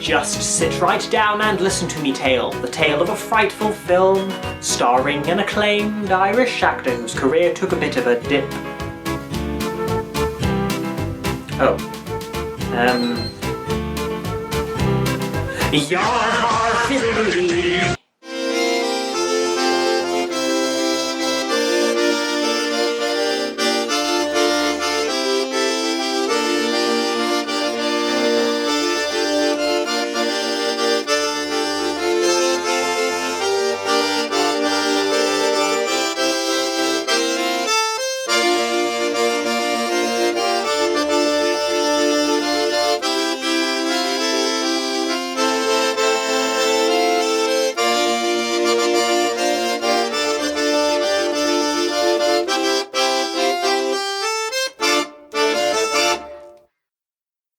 Just sit right down and listen to me tale, the tale of a frightful film, starring an acclaimed Irish actor whose career took a bit of a dip. Yar-har-fiddly-dee.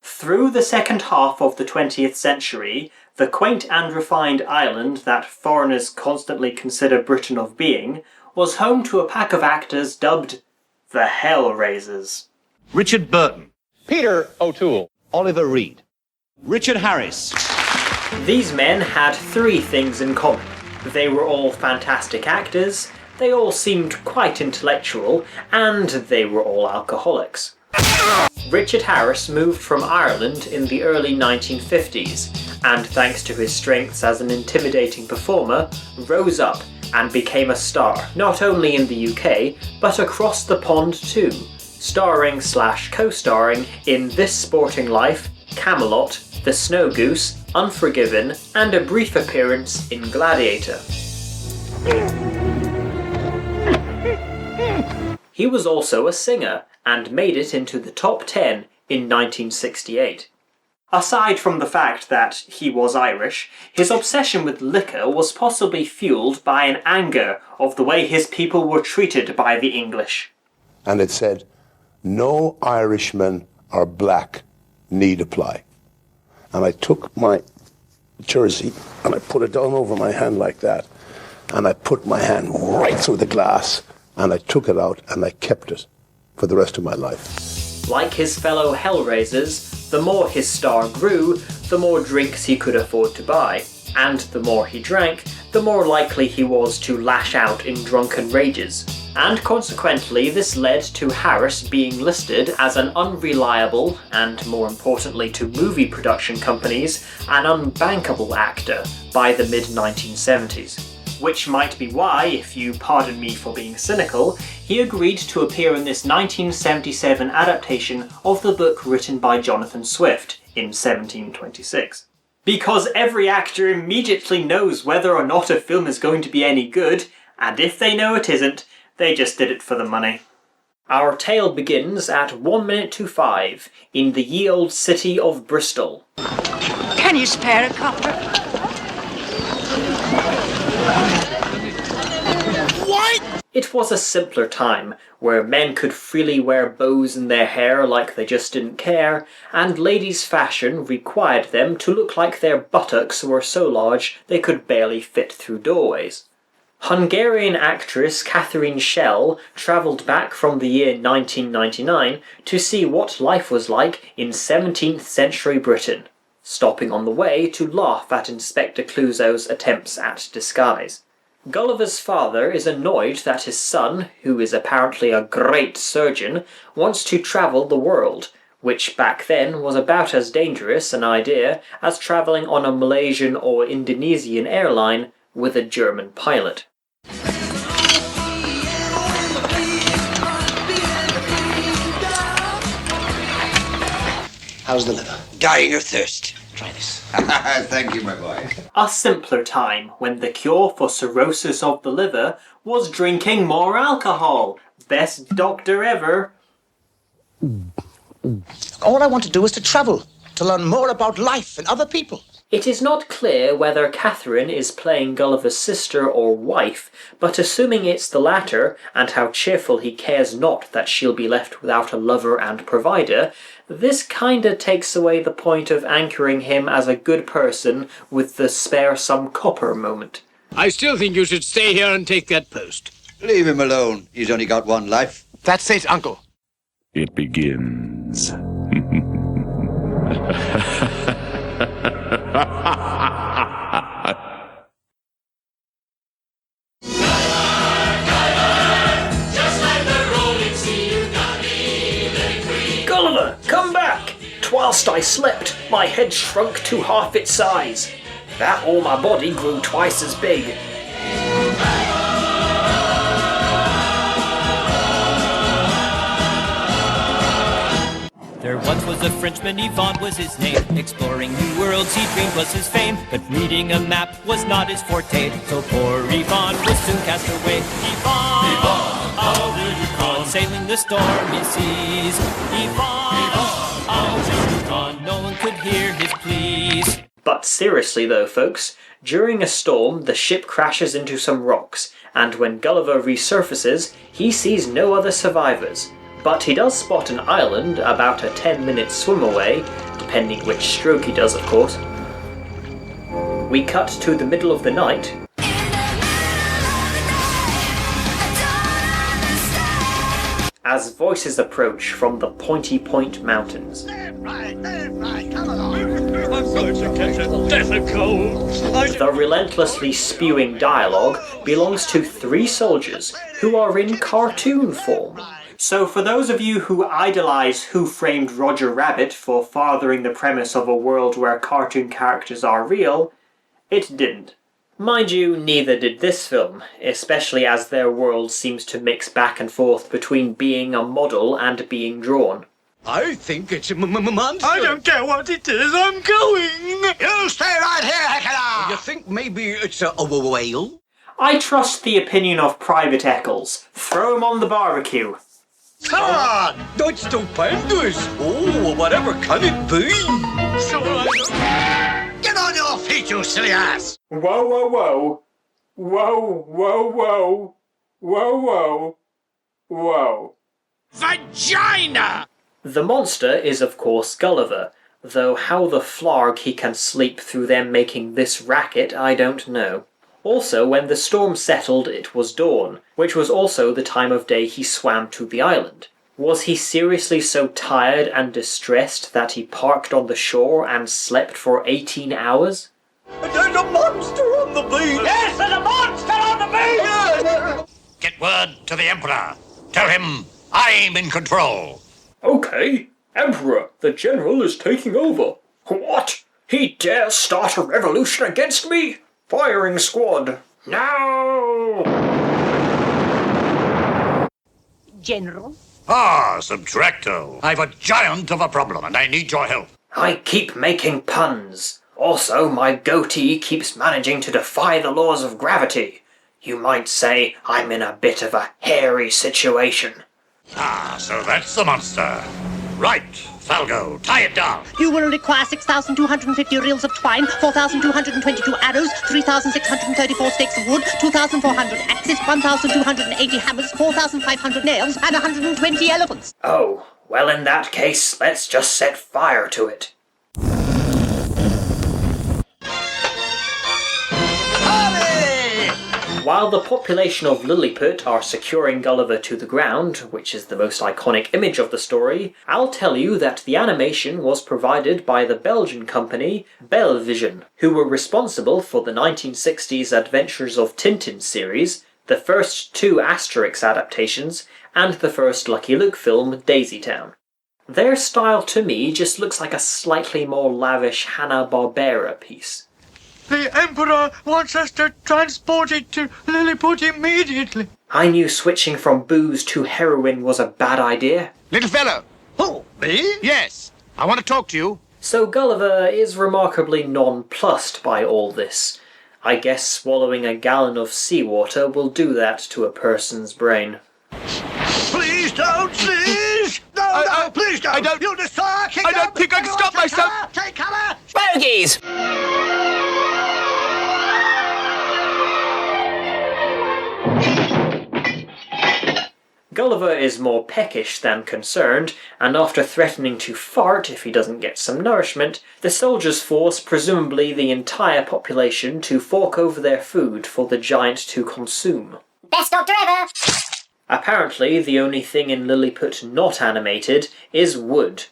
Through the second half of the 20th century, the quaint and refined island that foreigners constantly consider Britain of being was home to a pack of actors dubbed the Hellraisers. Richard Burton, Peter O'Toole, Oliver Reed, Richard Harris. These men had three things in common. They were all fantastic actors, they all seemed quite intellectual, and they were all alcoholics. Richard Harris moved from Ireland in the early 1950s, and thanks to his strengths as an intimidating performer, rose up and became a star, not only in the UK, but across the pond too, starring/co-starring in This Sporting Life, Camelot, The Snow Goose, Unforgiven, and a brief appearance in Gladiator. He was also a singer, and made it into the top 10 in 1968. Aside from the fact that he was Irish, his obsession with liquor was possibly fueled by an anger of the way his people were treated by the English. And it said, "No Irishman or black need apply." And I took my jersey and I put it down over my hand like that, and I put my hand right through the glass, and I took it out and I kept it for the rest of my life. Like his fellow Hellraisers, the more his star grew, the more drinks he could afford to buy, and the more he drank, the more likely he was to lash out in drunken rages. And consequently, this led to Harris being listed as an unreliable, and more importantly to movie production companies, an unbankable actor by the mid-1970s. Which might be why, if you pardon me for being cynical, he agreed to appear in this 1977 adaptation of the book written by Jonathan Swift in 1726. Because every actor immediately knows whether or not a film is going to be any good, and if they know it isn't, they just did it for the money. Our tale begins at 1 minute to 5 in the ye old city of Bristol. Can you spare a copper? What? It was a simpler time, where men could freely wear bows in their hair like they just didn't care, and ladies' fashion required them to look like their buttocks were so large they could barely fit through doorways. Hungarian actress Catherine Schell travelled back from the year 1999 to see what life was like in 17th century Britain, stopping on the way to laugh at Inspector Clouseau's attempts at disguise. Gulliver's father is annoyed that his son, who is apparently a great surgeon, wants to travel the world, which back then was about as dangerous an idea as travelling on a Malaysian or Indonesian airline with a German pilot. How's the liver? Dying of thirst. Try this. Thank you, my boy. A simpler time when the cure for cirrhosis of the liver was drinking more alcohol. Best doctor ever. All I want to do is to travel, to learn more about life and other people. It is not clear whether Catherine is playing Gulliver's sister or wife, but assuming it's the latter, and how cheerful he cares not that she'll be left without a lover and provider, this kinda takes away the point of anchoring him as a good person with the spare some copper moment. I still think you should stay here and take that post. Leave him alone. He's only got one life. That's it, Uncle. It begins. Gulliver, come back! Whilst I slept, my head shrunk to half its size. That all my body grew twice as big. There once was a Frenchman, Yvonne was his name. Exploring new worlds he dreamed was his fame. But reading a map was not his forte. So poor Yvonne was soon cast away. Yvonne, Yvonne, how will you come? Sailing the stormy seas. Yvonne, Yvonne, how will you come? No one could hear his pleas. But seriously though, folks, during a storm the ship crashes into some rocks, and when Gulliver resurfaces, he sees no other survivors. But he does spot an island about a 10-minute swim away, depending which stroke he does, of course. We cut to the middle of the night, as voices approach from the Pointy Point Mountains. The relentlessly spewing dialogue belongs to 3 soldiers who are in cartoon form. So for those of you who idolise Who Framed Roger Rabbit for fathering the premise of a world where cartoon characters are real, it didn't. Mind you, neither did this film, especially as their world seems to mix back and forth between being a model and being drawn. I think it's a monster. I don't care what it is, I'm going! You stay right here, Heckler! You think maybe it's a whale? I trust the opinion of Private Eccles. Throw him on the barbecue. Come on! It's stupendous! Oh, whatever can it be? Get on your feet, you silly ass! Whoa, whoa, whoa. Whoa, whoa, whoa. Whoa, whoa. Whoa. Vagina! The monster is of course Gulliver, though how the flarg he can sleep through them making this racket I don't know. Also, when the storm settled it was dawn, which was also the time of day he swam to the island. Was he seriously so tired and distressed that he parked on the shore and slept for 18 hours? There's a monster on the beach! Yes, there's a monster on the beach! Get word to the Emperor. Tell him I'm in control. Okay, Emperor, the General is taking over. What? He dares start a revolution against me? Firing squad. No! General? Ah, Subtracto. I've a giant of a problem and I need your help. I keep making puns. Also, my goatee keeps managing to defy the laws of gravity. You might say I'm in a bit of a hairy situation. Ah, so that's the monster. Right, Falgo, tie it down. You will require 6,250 reels of twine, 4,222 arrows, 3,634 stakes of wood, 2,400 axes, 1,280 hammers, 4,500 nails, and 120 elephants. Oh, well in that case, let's just set fire to it. While the population of Lilliput are securing Gulliver to the ground, which is the most iconic image of the story, I'll tell you that the animation was provided by the Belgian company Belvision, who were responsible for the 1960s Adventures of Tintin series, the first 2 Asterix adaptations, and the first Lucky Luke film, Daisy Town. Their style to me just looks like a slightly more lavish Hanna-Barbera piece. The Emperor wants us to transport it to Lilliput immediately. I knew switching from booze to heroin was a bad idea. Little fellow. Who, me? Yes, I want to talk to you. So Gulliver is remarkably nonplussed by all this. I guess swallowing a gallon of seawater will do that to a person's brain. Please don't, please! No, please don't! I don't- You'll destroy our kingdom! I don't think I can Everyone stop take myself. cover! Take cover! Bogies! Gulliver is more peckish than concerned, and after threatening to fart if he doesn't get some nourishment, the soldiers force presumably the entire population to fork over their food for the giant to consume. Best doctor ever! Apparently, the only thing in Lilliput not animated is wood.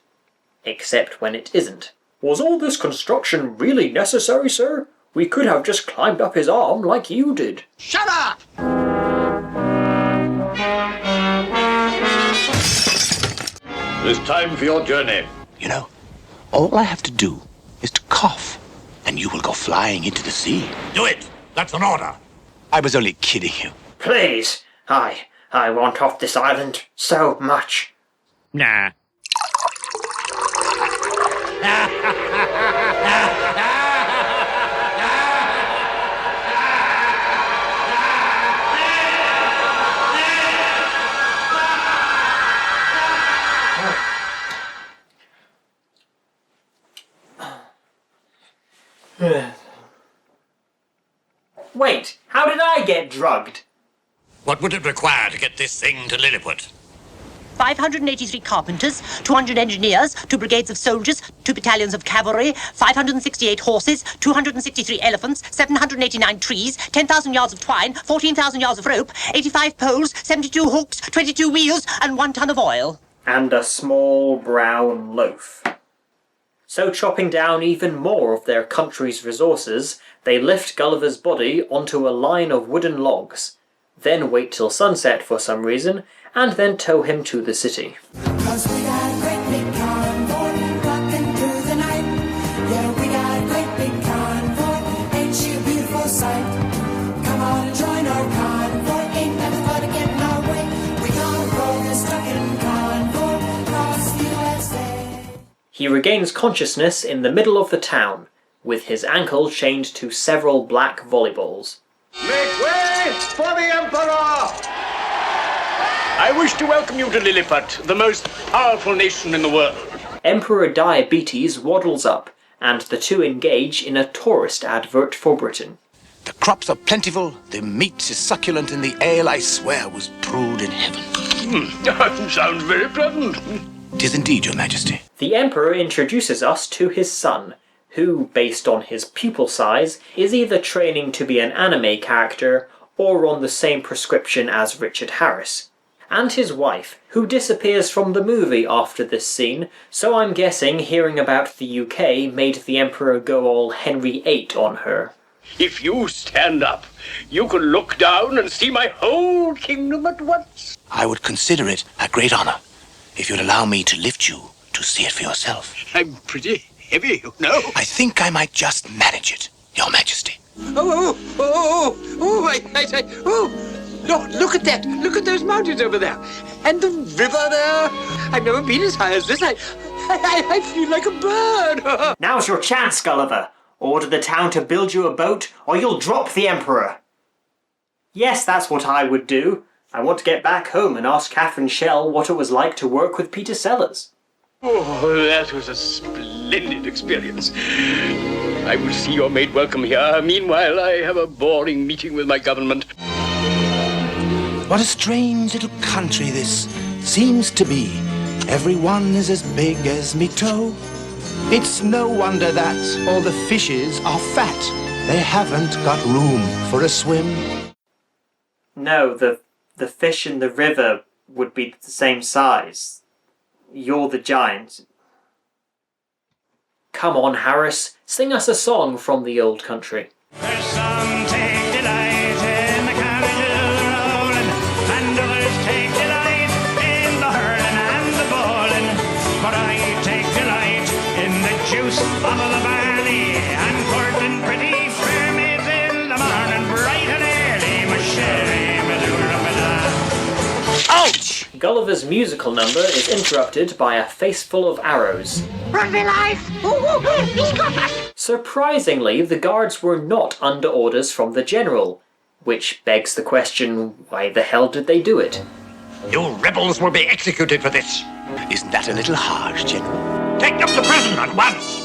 Except when it isn't. Was all this construction really necessary, sir? We could have just climbed up his arm like you did. Shut up! It's time for your journey. You know, all I have to do is to cough, and you will go flying into the sea. Do it. That's an order. I was only kidding you. Please. I want off this island so much. Nah. Wait, how did I get drugged? What would it require to get this thing to Lilliput? 583 carpenters, 200 engineers, 2 brigades of soldiers, 2 battalions of cavalry, 568 horses, 263 elephants, 789 trees, 10,000 yards of twine, 14,000 yards of rope, 85 poles, 72 hooks, 22 wheels, and 1 ton of oil. And a small brown loaf. So chopping down even more of their country's resources, they lift Gulliver's body onto a line of wooden logs, then wait till sunset for some reason, and then tow him to the city. 'Cause we got a great big convoy rocking through the night. Yeah, we got a great big convoy. Ain't she a beautiful sight? Come on and join our convoy. Ain't nothing but to get in our way. We gonna roll this trucking convoy across the USA. He regains consciousness in the middle of the town, with his ankle chained to several black volleyballs. Make way for the Emperor! I wish to welcome you to Lilliput, the most powerful nation in the world. Emperor Diabetes waddles up, and the two engage in a tourist advert for Britain. The crops are plentiful, the meat is succulent, and the ale, I swear, was brewed in heaven. Sounds very pleasant. 'Tis indeed, your majesty. The Emperor introduces us to his son, who, based on his pupil size, is either training to be an anime character or on the same prescription as Richard Harris. And his wife, who disappears from the movie after this scene, so I'm guessing hearing about the UK made the Emperor go all Henry VIII on her. If you stand up, you can look down and see my whole kingdom at once. I would consider it a great honor if you'd allow me to lift you to see it for yourself. I'm pretty heavy, you know. I think I might just manage it, your majesty. Oh, Lord, look at that. Look at those mountains over there. And the river there. I've never been as high as this. I feel like a bird. Now's your chance, Gulliver. Order the town to build you a boat, or you'll drop the Emperor. Yes, that's what I would do. I want to get back home and ask Catherine Shell what it was like to work with Peter Sellers. Oh, that was a splendid experience. I will see your maid welcome here. Meanwhile, I have a boring meeting with my government. What a strange little country this seems to be. Everyone is as big as me toe. It's no wonder that all the fishes are fat. They haven't got room for a swim. No, the fish in the river would be the same size. You're the giant. Come on, Harris, sing us a song from the old country. There's some take delight in the cabbages rolling, and others take delight in the hurling and the bowling. But I take delight in the juice of the barley, and courting pretty fair maids in the morning, bright and early, my sherry, my Ouch! Gulliver's musical number is interrupted by a face full of arrows. Run me life! He's got us! Surprisingly, the guards were not under orders from the general, which begs the question, why the hell did they do it? You rebels will be executed for this. Isn't that a little harsh, General? Take them to prison at once.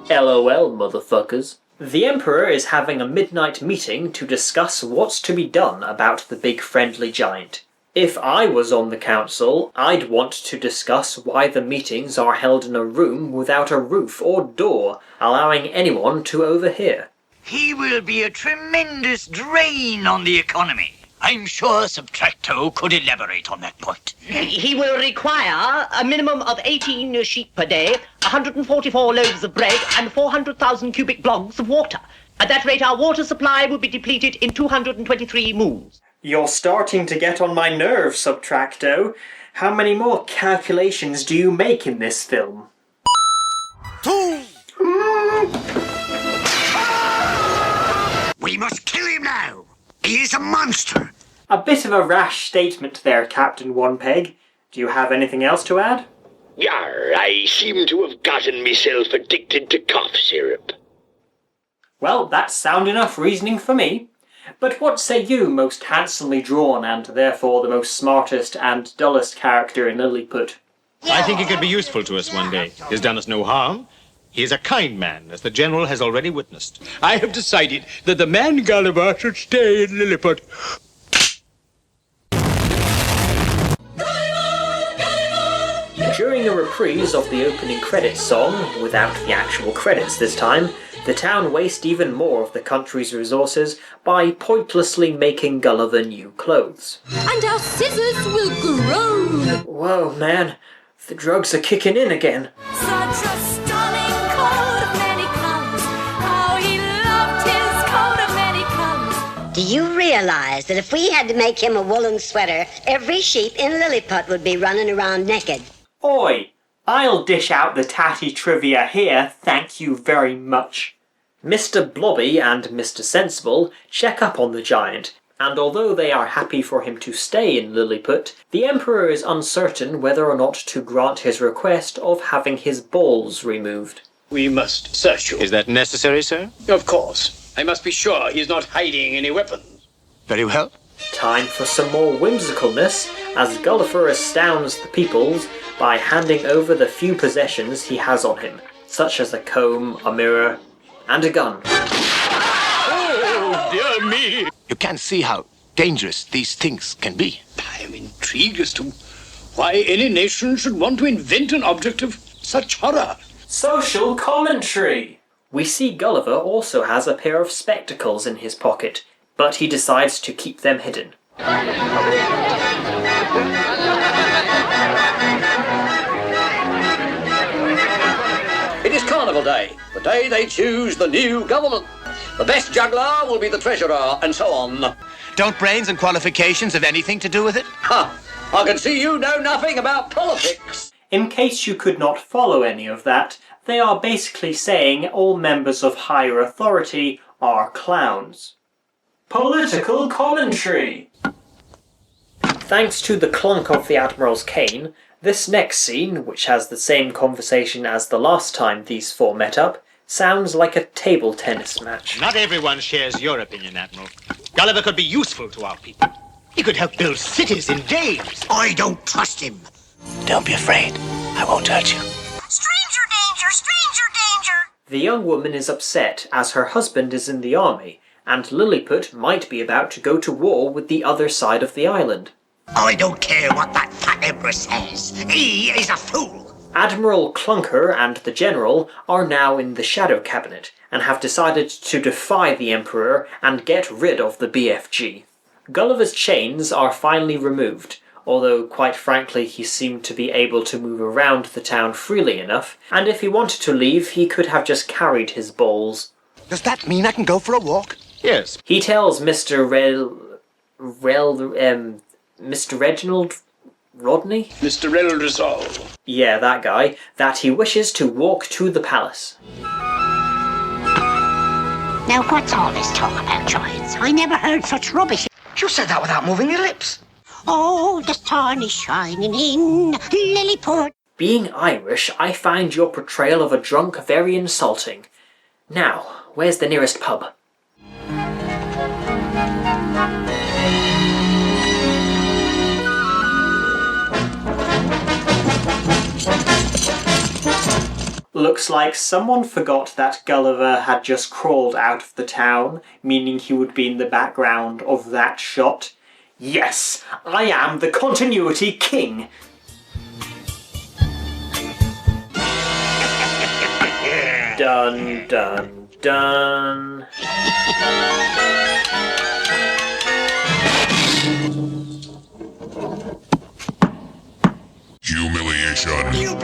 LOL, motherfuckers. The Emperor is having a midnight meeting to discuss what's to be done about the big friendly giant. If I was on the council, I'd want to discuss why the meetings are held in a room without a roof or door, allowing anyone to overhear. He will be a tremendous drain on the economy. I'm sure Subtracto could elaborate on that point. He will require a minimum of 18 sheep per day, 144 loaves of bread, and 400,000 cubic blocks of water. At that rate, our water supply will be depleted in 223 moons. You're starting to get on my nerves, Subtracto. How many more calculations do you make in this film? 2! We must kill him now! He is a monster! A bit of a rash statement there, Captain One Peg. Do you have anything else to add? Yar, I seem to have gotten myself addicted to cough syrup. Well, that's sound enough reasoning for me. But what say you, most handsomely drawn and therefore the most smartest and dullest character in Lilliput? I think he could be useful to us one day. He has done us no harm. He is a kind man, as the General has already witnessed. I have decided that the man Gulliver should stay in Lilliput. During a reprise of the opening credits song, without the actual credits this time, the town wastes even more of the country's resources by pointlessly making Gulliver new clothes. And our scissors will grow! Whoa, man, the drugs are kicking in again. Such a stunning coat of many colors. How he loved his coat of many colors. Do you realize that if we had to make him a woolen sweater, every sheep in Lilliput would be running around naked? Oi! I'll dish out the tatty trivia here, thank you very much. Mr. Blobby and Mr. Sensible check up on the giant, and although they are happy for him to stay in Lilliput, the Emperor is uncertain whether or not to grant his request of having his balls removed. We must search you. Is that necessary, sir? Of course. I must be sure he's not hiding any weapons. Very well. Time for some more whimsicalness, as Gulliver astounds the peoples by handing over the few possessions he has on him, such as a comb, a mirror, and a gun. Oh, dear me! You can see how dangerous these things can be. I am intrigued as to why any nation should want to invent an object of such horror. Social commentary! We see Gulliver also has a pair of spectacles in his pocket, but he decides to keep them hidden. It is Carnival Day, the day they choose the new government. The best juggler will be the treasurer, and so on. Don't brains and qualifications have anything to do with it? Ha! I can see you know nothing about politics. In case you could not follow any of that, they are basically saying all members of higher authority are clowns. Political commentary! Thanks to the clunk of the Admiral's cane, this next scene, which has the same conversation as the last time these four met up, sounds like a table tennis match. Not everyone shares your opinion, Admiral. Gulliver could be useful to our people. He could help build cities in days. I don't trust him. Don't be afraid. I won't hurt you. Stranger danger! Stranger danger! The young woman is upset as her husband is in the army, and Lilliput might be about to go to war with the other side of the island. I don't care what that fat empress says. He is a fool. Admiral Clunker and the General are now in the Shadow Cabinet and have decided to defy the Emperor and get rid of the BFG. Gulliver's chains are finally removed, although quite frankly he seemed to be able to move around the town freely enough, and if he wanted to leave he could have just carried his balls. Does that mean I can go for a walk? Yes. He tells Mr. Mr. Reginald Rodney? Mr. Reldresol. Yeah, that guy, that he wishes to walk to the palace. Now what's all this talk about giants? I never heard such rubbish. You said that without moving your lips. Oh, the sun is shining in Lilliput. Being Irish, I find your portrayal of a drunk very insulting. Now, where's the nearest pub? Looks like someone forgot that Gulliver had just crawled out of the town, meaning he would be in the background of that shot. Yes, I am the continuity king! Dun dun dun. nation.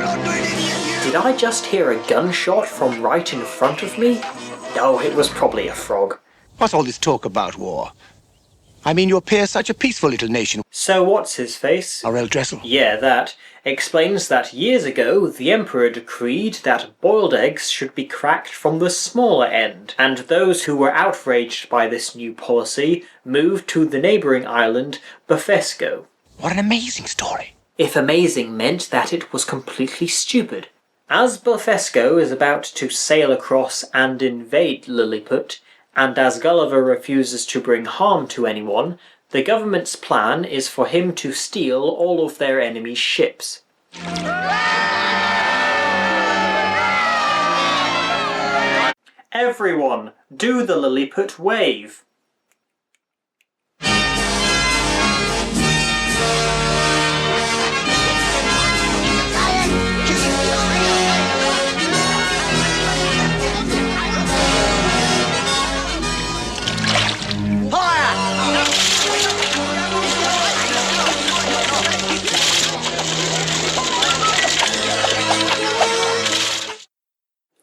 Did I just hear a gunshot from right in front of me? Oh, it was probably a frog. What's all this talk about war? I mean, you appear such a peaceful little nation. So what's his face? Our Dressel. Yeah, that. Explains that years ago the Emperor decreed that boiled eggs should be cracked from the smaller end, and those who were outraged by this new policy moved to the neighbouring island Bufesco. What an amazing story. If amazing meant that it was completely stupid. As Bufesco is about to sail across and invade Lilliput, and as Gulliver refuses to bring harm to anyone, the government's plan is for him to steal all of their enemies' ships. Everyone, do the Lilliput wave!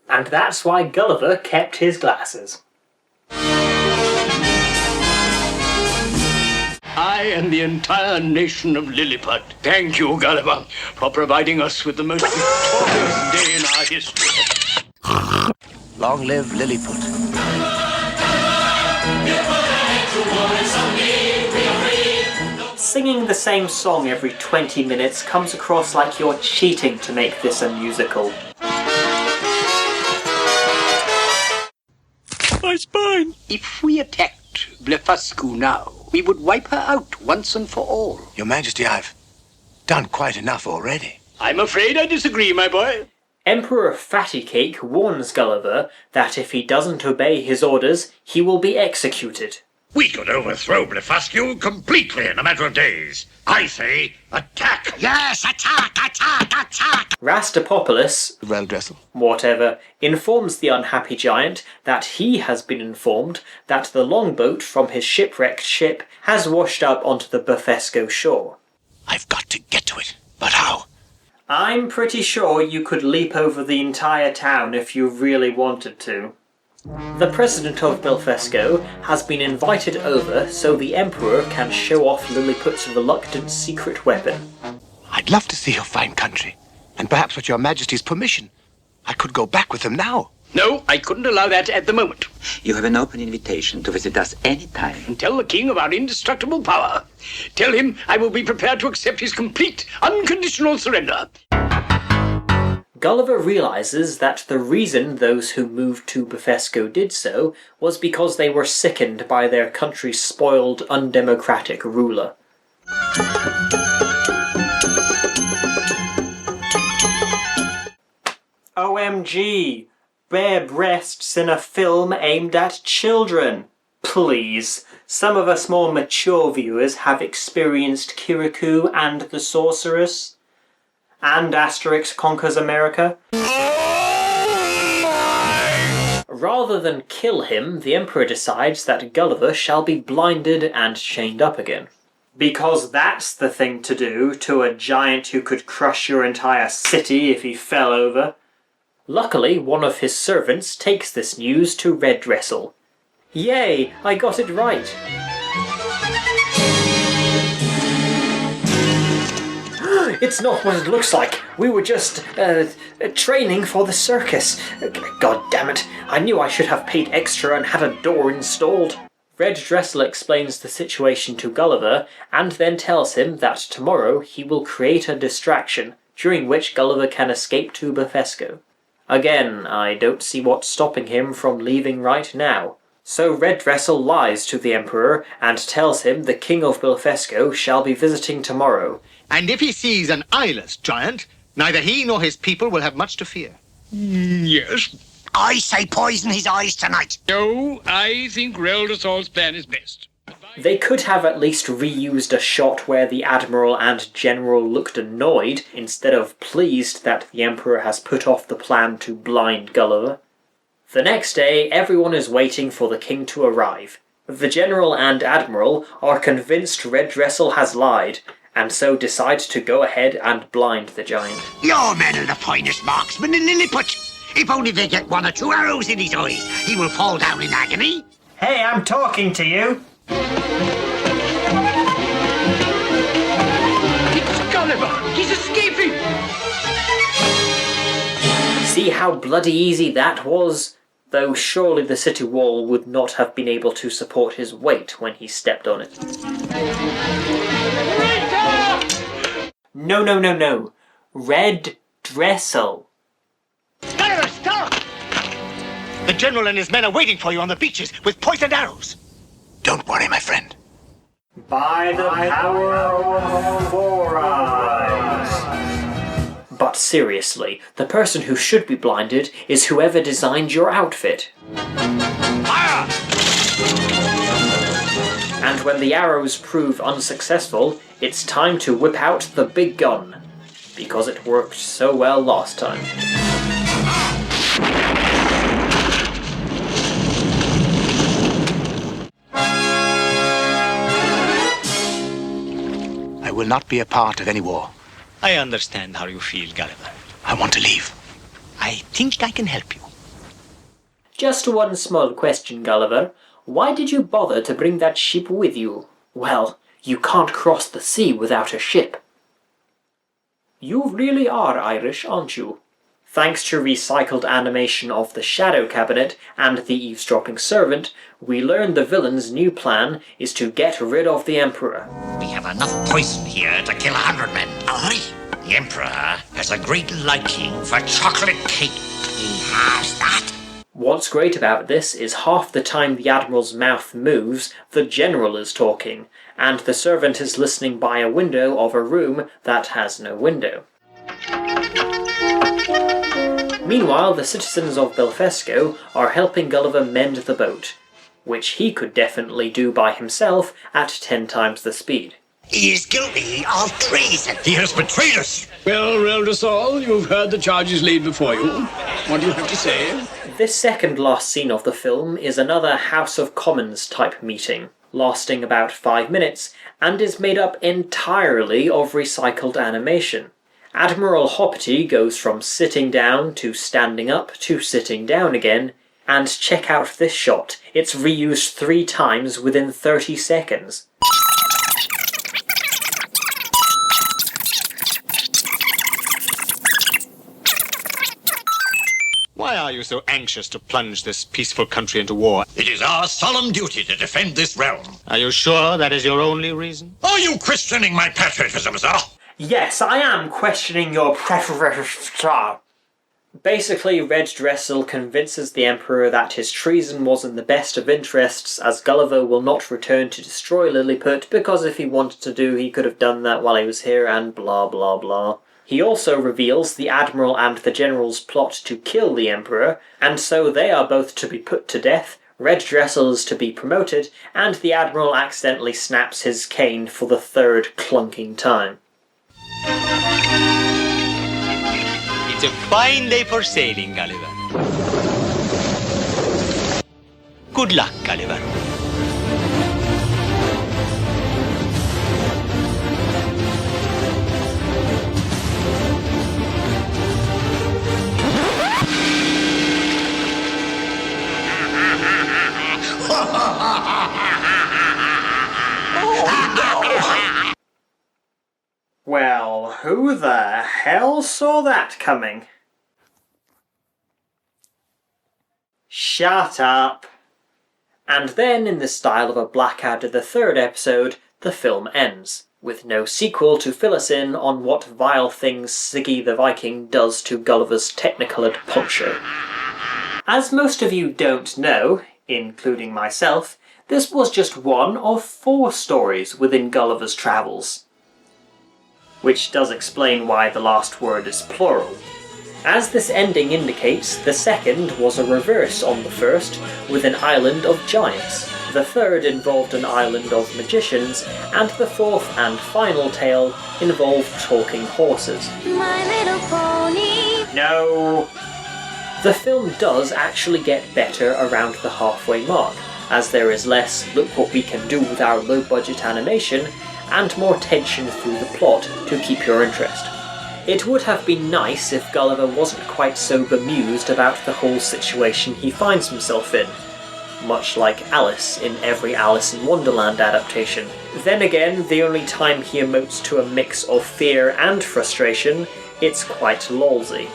And that's why Gulliver kept his glasses. I and the entire nation of Lilliput thank you, Gulliver, for providing us with the most victorious day in our history. Long live Lilliput. Singing the same song every 20 minutes comes across like you're cheating to make this a musical. My spine! If we attacked Blefuscu now, we would wipe her out once and for all. Your Majesty, I've done quite enough already. I'm afraid I disagree, my boy. Emperor Fattycake warns Gulliver that if he doesn't obey his orders, he will be executed. We could overthrow Blefuscu completely in a matter of days. I say, attack! Yes, attack, attack, attack! Rastapopoulos, Dressel, whatever, informs the unhappy giant that he has been informed that the longboat from his shipwrecked ship has washed up onto the Bufesco shore. I've got to get to it, but how? I'm pretty sure you could leap over the entire town if you really wanted to. The president of Bufesco has been invited over so the Emperor can show off Lilliput's reluctant secret weapon. I'd love to see your fine country, and perhaps with your Majesty's permission, I could go back with them now. No, I couldn't allow that at the moment. You have an open invitation to visit us any time. And tell the king of our indestructible power. Tell him I will be prepared to accept his complete, unconditional surrender. Gulliver realizes that the reason those who moved to Bufesco did so was because they were sickened by their country's spoiled, undemocratic ruler. OMG! Bare breasts in a film aimed at children! Please, some of us more mature viewers have experienced Kirikou and the Sorceress. And Asterix Conquers America. Rather than kill him, the Emperor decides that Gulliver shall be blinded and chained up again. Because that's the thing to do to a giant who could crush your entire city if he fell over. Luckily, one of his servants takes this news to Redressel. Yay, I got it right! It's not what it looks like. We were just, training for the circus. God damn it. I knew I should have paid extra and had a door installed. Redressel explains the situation to Gulliver, and then tells him that tomorrow he will create a distraction, during which Gulliver can escape to Bufesco. Again, I don't see what's stopping him from leaving right now. So Redressel lies to the Emperor, and tells him the King of Bufesco shall be visiting tomorrow. And if he sees an eyeless giant, neither he nor his people will have much to fear. Yes. I say poison his eyes tonight. No, I think Reldasol's plan is best. They could have at least reused a shot where the Admiral and General looked annoyed, instead of pleased that the Emperor has put off the plan to blind Gulliver. The next day, everyone is waiting for the King to arrive. The General and Admiral are convinced Redressel has lied, and so decide to go ahead and blind the giant. Your men are the finest marksmen in Lilliput. If only they get 1 or 2 arrows in his eyes, he will fall down in agony. Hey, I'm talking to you. It's Gulliver! He's escaping! See how bloody easy that was? Though surely the city wall would not have been able to support his weight when he stepped on it. No. Red Dressel. Gulliver, stop! The general and his men are waiting for you on the beaches with poisoned arrows. Don't worry, my friend. By the power of 4 eyes. But seriously, the person who should be blinded is whoever designed your outfit. Fire! And when the arrows prove unsuccessful, it's time to whip out the big gun. Because it worked so well last time. I will not be a part of any war. I understand how you feel, Gulliver. I want to leave. I think I can help you. Just one small question, Gulliver. Why did you bother to bring that ship with you? Well, you can't cross the sea without a ship. You really are Irish, aren't you? Thanks to recycled animation of the Shadow Cabinet and the Eavesdropping Servant, we learn the villain's new plan is to get rid of the Emperor. We have enough poison here to kill 100 men. Aye. The Emperor has a great liking for chocolate cake. He has that. What's great about this is half the time the Admiral's mouth moves, the General is talking, and the servant is listening by a window of a room that has no window. Meanwhile, the citizens of Belfesco are helping Gulliver mend the boat, which he could definitely do by himself at 10 times the speed. He is guilty of treason. He has betrayed us. Well, Reldasol, you've heard the charges laid before you. What do you have to say? This second last scene of the film is another House of Commons type meeting, lasting about 5 minutes, and is made up entirely of recycled animation. Admiral Hoppity goes from sitting down to standing up to sitting down again, and check out this shot. It's reused 3 times within 30 seconds. Why are you so anxious to plunge this peaceful country into war? It is our solemn duty to defend this realm. Are you sure that is your only reason? Are you questioning my patriotism, sir? Yes, I am questioning your patriotism, sir. Basically, Red Dressel convinces the Emperor that his treason was in the best of interests, as Gulliver will not return to destroy Lilliput, because if he wanted to do, he could have done that while he was here, and blah blah blah. He also reveals the Admiral and the General's plot to kill the Emperor, and so they are both to be put to death, Red Dressel is to be promoted, and the Admiral accidentally snaps his cane for the 3rd clunking time. It's a fine day for sailing, Gulliver. Good luck, Gulliver. Well, who the hell saw that coming? Shut up! And then, in the style of a Blackadder the Third episode, the film ends, with no sequel to fill us in on what vile things Siggy the Viking does to Gulliver's technicoloured poncho. As most of you don't know, including myself, this was just one of 4 stories within Gulliver's Travels. Which does explain why the last word is plural. As this ending indicates, the second was a reverse on the first, with an island of giants. The third involved an island of magicians, and the 4th and final tale involved talking horses. My Little Pony. No! The film does actually get better around the halfway mark, as there is less "look what we can do with our low-budget animation," and more tension through the plot to keep your interest. It would have been nice if Gulliver wasn't quite so bemused about the whole situation he finds himself in, much like Alice in every Alice in Wonderland adaptation. Then again, the only time he emotes to a mix of fear and frustration, it's quite lolsy.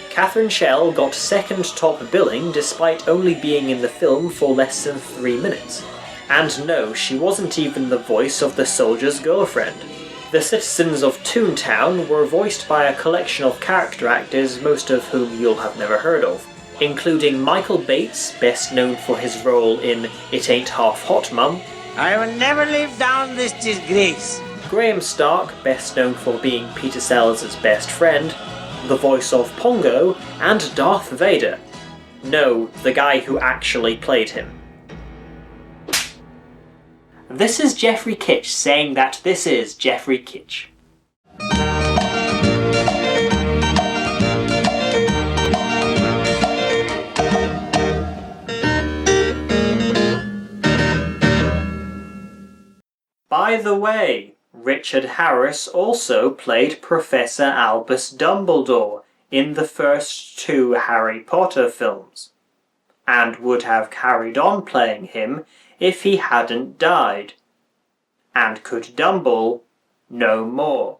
Catherine Schell got second top billing despite only being in the film for less than 3 minutes. And no, she wasn't even the voice of the soldier's girlfriend. The citizens of Toontown were voiced by a collection of character actors, most of whom you'll have never heard of, including Michael Bates, best known for his role in It Ain't Half Hot Mum. I will never live down this disgrace. Graham Stark, best known for being Peter Sellers' best friend, the voice of Pongo, and Darth Vader. No, the guy who actually played him. This is Jeffrey Kitsch saying that this is Jeffrey Kitsch. By the way, Richard Harris also played Professor Albus Dumbledore in the first 2 Harry Potter films, and would have carried on playing him if he hadn't died, and could Dumble no more.